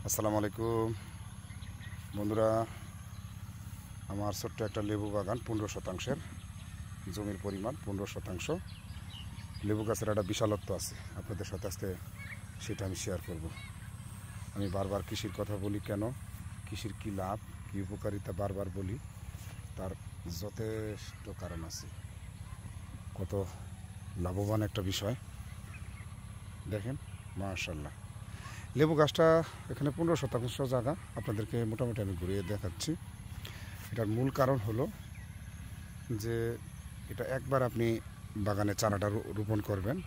আসসালামু আলাইকুম বন্ধুরা, আমার ছোট্ট একটা লেবু বাগান 15% জমির পরিমাণ 15%। লেবু গাছের একটা বিশালত্ব আছে, আপনাদের সাথে আজকে সেটা আমি শেয়ার করব। আমি বারবার কৃষির কথা বলি, কেন কৃষির কী লাভ কী উপকারিতা বারবার বলি, তার যথেষ্ট কারণ আছে। কত লাভবান একটা বিষয় দেখেন, মাশাআল্লাহ। লেবু গাছটা এখানে 15% জায়গা, আপনাদেরকে মোটামুটি আমি ঘুরিয়ে দেখাচ্ছি। এটার মূল কারণ হলো যে এটা একবার আপনি বাগানে চারাটা রোপণ করবেন,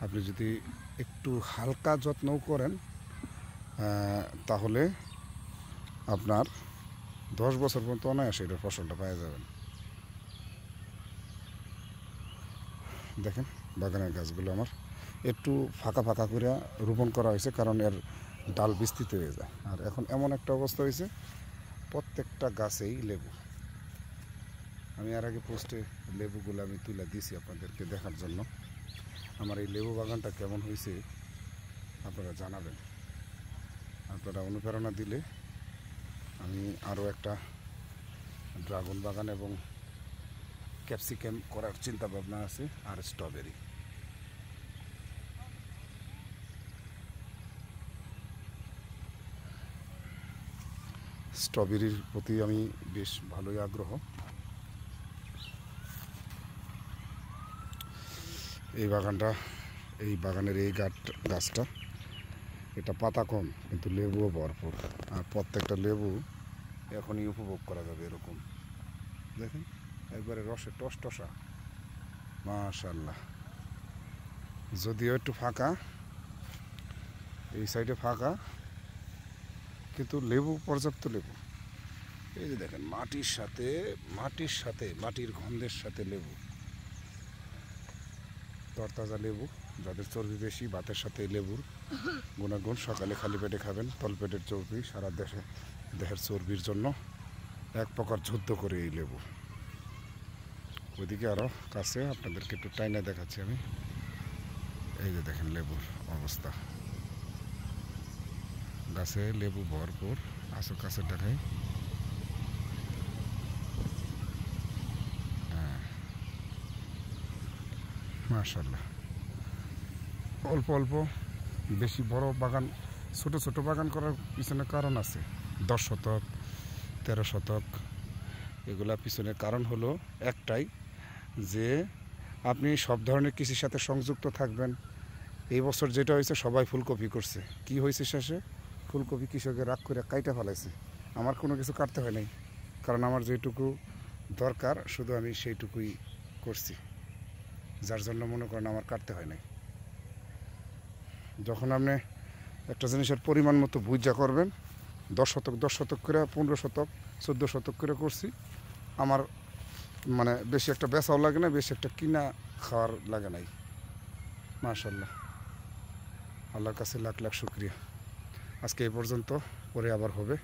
আপনি যদি একটু হালকা যত্নও করেন তাহলে আপনার 10 বছর পর্যন্ত অনায়াসে এটার ফসলটা পাওয়া যাবেন। দেখেন বাগানের গাছগুলো আমার একটু ফাঁকা ফাঁকা করে রোপণ করা হয়েছে, কারণ এর ডাল বিস্তৃত হয়ে যায়। আর এখন এমন একটা অবস্থা হয়েছে, প্রত্যেকটা গাছেই লেবু। আমি এর আগে পোস্টে লেবুগুলো আমি তুলে দিয়েছি আপনাদেরকে দেখার জন্য। আমার এই লেবু বাগানটা কেমন হয়েছে আপনারা জানাবেন। আপনারা অনুপ্রেরণা দিলে আমি আরও একটা ড্রাগন বাগান এবং ক্যাপসিকাম করার চিন্তা ভাবনা আছে, আর স্ট্রবেরি। স্ট্রবেরির প্রতি আমি বেশ ভালোই আগ্রহ। এই বাগানের এই গাছটা এটা পাতা কম কিন্তু লেবুও ভরপুর, আর প্রত্যেকটা লেবু এখনই উপভোগ করা যাবে এরকম। দেখেন একবারে রসে টসটসা, মাশাআল্লাহ। যদিও একটু ফাঁকা, এই সাইডে ফাঁকা, কিন্তু লেবু পর্যাপ্ত লেবু। এই যে দেখেন মাটির গন্ধের সাথে লেবু, তরতাজা লেবু। যাদের চর্বি বেশি, ভাতের সাথে লেবুর গুণাগুণ। সকালে খালি পেটে খাবেন, তলপেটের চর্বি সারা দেহের চর্বির জন্য এক প্রকার যুদ্ধ করে এই লেবু। ওইদিকে আরও কাছে আপনাদেরকে একটু টাইনে দেখাচ্ছি আমি। এই যে দেখেন লেবুর অবস্থা, গাছে লেবু ভরপুর। আসো কাছে দেখাই, মাশাআল্লাহ। অল্প অল্প, বেশি বড় বাগান, ছোট ছোট বাগান করার পিছনে কারণ আছে। 10 শতক 13 শতক, এগুলা পিছনের কারণ হলো একটাই, যে আপনি সব ধরনের কৃষির সাথে সংযুক্ত থাকবেন। এই বছর যেটা হয়েছে, সবাই ফুলকপি করছে। কি হয়েছে শেষে? ফুলকপি কৃষকের রাগ করে কাইটা ফেলাইছে। আমার কোনো কিছু কাটতে হয় নাই, কারণ আমার যেটুকু দরকার শুধু আমি সেইটুকুই করছি, যার জন্য মনে করেন আমার কাটতে হয় নাই। যখন আপনি একটা জিনিসের পরিমাণ মতো বুঝা করবেন, 10 শতক করে, 15 শতক 14 শতক করে করছি, আমার মানে বেশি একটা বেচাও লাগে না, বেশি একটা কিনা খাওয়ার লাগে নাই। মাশাআল্লাহ, আল্লাহর কাছে লাখ লাখ শুকরিয়া। আজকে এই পর্যন্ত, পরে আবার হবে।